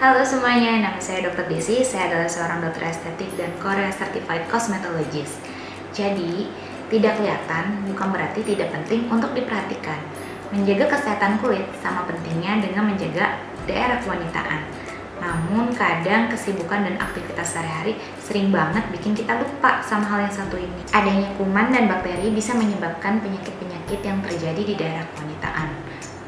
Halo semuanya, nama saya Dr. Desi. Saya adalah seorang dokter estetik dan Korea Certified Cosmetologist. Jadi, tidak kelihatan bukan berarti tidak penting untuk diperhatikan. Menjaga kesehatan kulit sama pentingnya dengan menjaga daerah kewanitaan. Namun kadang kesibukan dan aktivitas sehari-hari sering banget bikin kita lupa sama hal yang satu ini. Adanya kuman dan bakteri bisa menyebabkan penyakit-penyakit yang terjadi di daerah kewanitaan.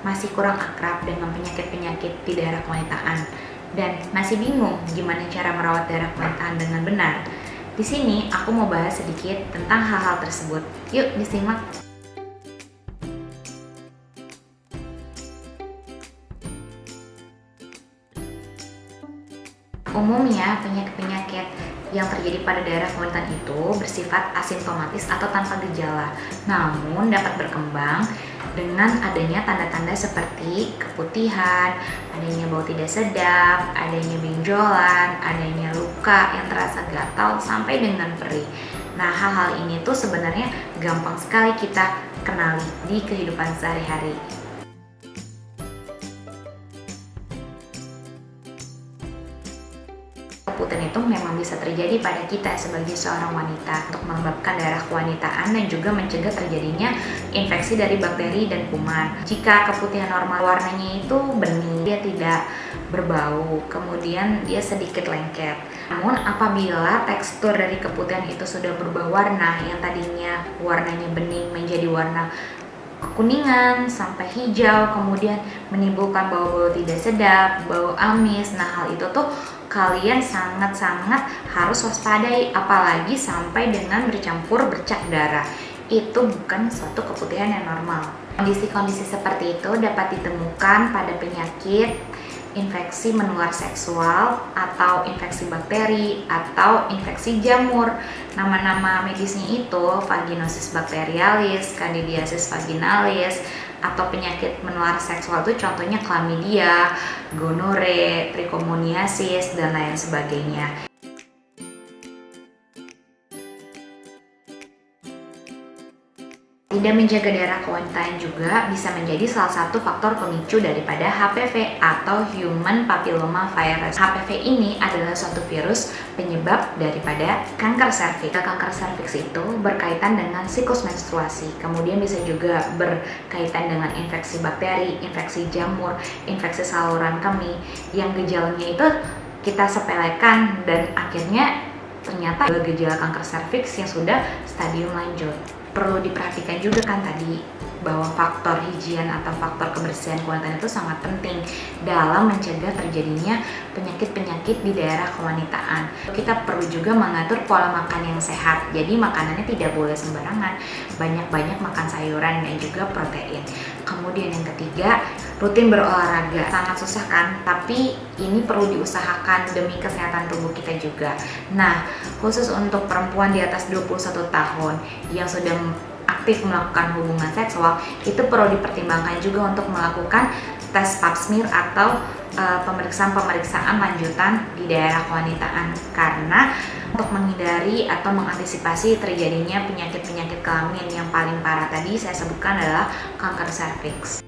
Masih kurang akrab dengan penyakit-penyakit di daerah kewanitaan dan masih bingung gimana cara merawat daerah kewanitaan dengan benar. Di sini aku mau bahas sedikit tentang hal-hal tersebut. Yuk disimak. Umumnya penyakit-penyakit yang terjadi pada daerah kewanitaan itu bersifat asimptomatis atau tanpa gejala, namun dapat berkembang dengan adanya tanda-tanda seperti keputihan, adanya bau tidak sedap, adanya benjolan, adanya luka yang terasa gatal sampai dengan perih. Nah, hal-hal ini tuh sebenarnya gampang sekali kita kenali di kehidupan sehari-hari. Keputihan itu memang bisa terjadi pada kita sebagai seorang wanita untuk melembabkan daerah kewanitaan dan juga mencegah terjadinya infeksi dari bakteri dan kuman. Jika keputihan normal warnanya itu bening, dia tidak berbau, kemudian dia sedikit lengket. Namun apabila tekstur dari keputihan itu sudah berubah warna, yang tadinya warnanya bening menjadi warna kekuningan sampai hijau, kemudian menimbulkan bau-bau tidak sedap, bau amis. Nah, hal itu tuh kalian sangat-sangat harus waspadai, apalagi sampai dengan bercampur bercak darah. Itu bukan suatu keputihan yang normal. Kondisi-kondisi seperti itu dapat ditemukan pada penyakit infeksi menular seksual atau infeksi bakteri atau infeksi jamur. Nama-nama medisnya itu vaginosis bacterialis, candidiasis vaginalis, atau penyakit menular seksual itu contohnya chlamydia, gonore, trichomoniasis, dan lain sebagainya. Tidak menjaga daerah kewanitaan juga bisa menjadi salah satu faktor pemicu daripada HPV atau Human Papilloma Virus. HPV ini adalah suatu virus penyebab daripada kanker serviks. Kanker serviks itu berkaitan dengan siklus menstruasi, kemudian bisa juga berkaitan dengan infeksi bakteri, infeksi jamur, infeksi saluran kemih, yang gejalanya itu kita sepelekan dan akhirnya ternyata adalah gejala kanker serviks yang sudah stadium lanjut. Perlu diperhatikan juga kan tadi bahwa faktor higien atau faktor kebersihan kewanitaan itu sangat penting dalam mencegah terjadinya penyakit-penyakit di daerah kewanitaan. Kita perlu juga mengatur pola makan yang sehat, jadi makanannya tidak boleh sembarangan, banyak-banyak makan sayuran dan juga protein. Kemudian yang ketiga, rutin berolahraga. Sangat susah kan? Tapi ini perlu diusahakan demi kesehatan tubuh kita juga. Nah, khusus untuk perempuan di atas 21 tahun yang sudah aktif melakukan hubungan seksual, itu perlu dipertimbangkan juga untuk melakukan tes pap smear atau pemeriksaan-pemeriksaan lanjutan di daerah kewanitaan, karena untuk menghindari atau mengantisipasi terjadinya penyakit-penyakit kelamin yang paling parah tadi saya sebutkan adalah kanker serviks.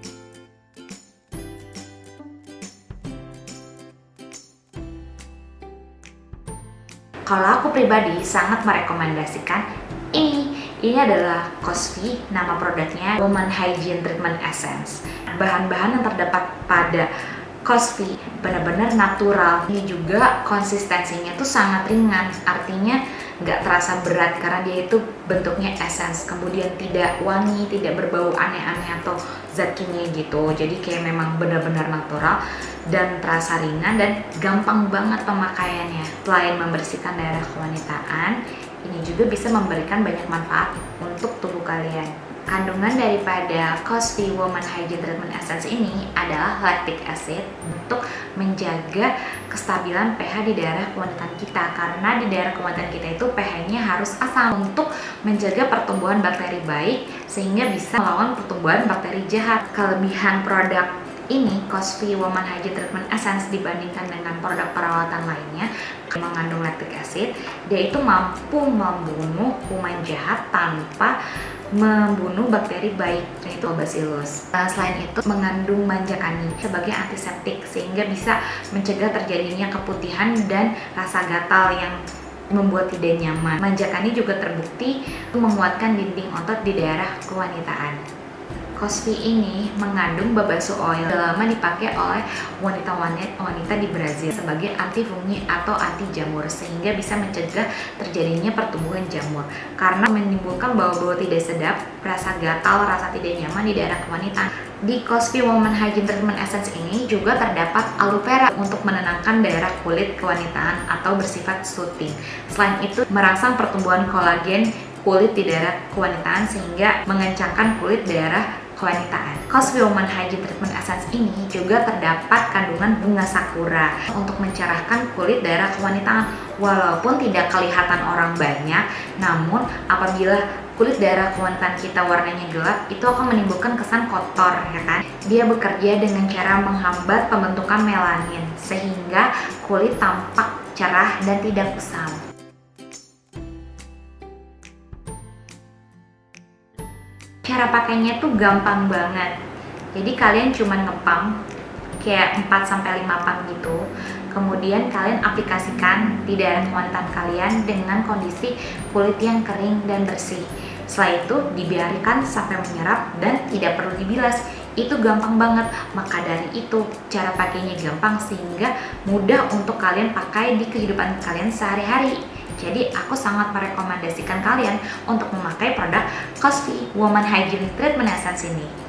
Kalau aku pribadi sangat merekomendasikan ini adalah Cosvi, nama produknya Woman Hygiene Treatment Essence. Bahan-bahan yang terdapat pada Cosvi benar-benar natural. Ini juga konsistensinya tuh sangat ringan, artinya nggak terasa berat karena dia itu bentuknya essence, kemudian tidak wangi, tidak berbau aneh-aneh atau zat kimia gitu. Jadi kayak memang benar-benar natural dan terasa ringan dan gampang banget pemakaiannya. Selain membersihkan daerah kewanitaan, ini juga bisa memberikan banyak manfaat untuk tubuh kalian. Kandungan daripada Cosvi Woman Hygiene Treatment Essence ini adalah lactic acid untuk menjaga kestabilan pH di daerah kewanitaan kita, karena di daerah kewanitaan kita itu pH-nya harus asam untuk menjaga pertumbuhan bakteri baik sehingga bisa melawan pertumbuhan bakteri jahat. Kelebihan produk ini Cosvi Woman Hygiene Treatment Essence dibandingkan dengan produk perawatan lainnya mengandung lactic acid, dia itu mampu membunuh kuman jahat tanpa membunuh bakteri baik, yaitu Bacillus. Selain itu mengandung manjakani sebagai antiseptik sehingga bisa mencegah terjadinya keputihan dan rasa gatal yang membuat tidak nyaman. Manjakani juga terbukti menguatkan dinding otot di daerah kewanitaan. Cosvi ini mengandung babasu oil, sudah lama dipakai oleh wanita di Brazil sebagai anti fungi atau anti jamur sehingga bisa mencegah terjadinya pertumbuhan jamur karena menimbulkan bau-bau tidak sedap, rasa gatal, rasa tidak nyaman di daerah kewanitaan. Di Cosvi Woman Hygiene Treatment Essence ini juga terdapat aloe vera untuk menenangkan daerah kulit kewanitaan atau bersifat soothing. Selain itu merangsang pertumbuhan kolagen kulit di daerah kewanitaan sehingga mengencangkan kulit daerah kewanitaan. Cosvi Woman Hygiene Treatment Essence ini juga terdapat kandungan bunga sakura untuk mencerahkan kulit daerah kewanitaan. Walaupun tidak kelihatan orang banyak, namun apabila kulit daerah kewanitaan kita warnanya gelap, itu akan menimbulkan kesan kotor, ya kan? Dia bekerja dengan cara menghambat pembentukan melanin sehingga kulit tampak cerah dan tidak kusam. Cara pakainya tuh gampang banget. Jadi kalian cuma ngepam kayak 4-5 pump gitu. Kemudian kalian aplikasikan di daerah kewanitaan kalian dengan kondisi kulit yang kering dan bersih. Setelah itu dibiarkan sampai menyerap dan tidak perlu dibilas. Itu gampang banget. Maka dari itu cara pakainya gampang sehingga mudah untuk kalian pakai di kehidupan kalian sehari-hari. Jadi aku sangat merekomendasikan kalian untuk memakai produk Cosvi Woman Hygiene Treatment Essence ini.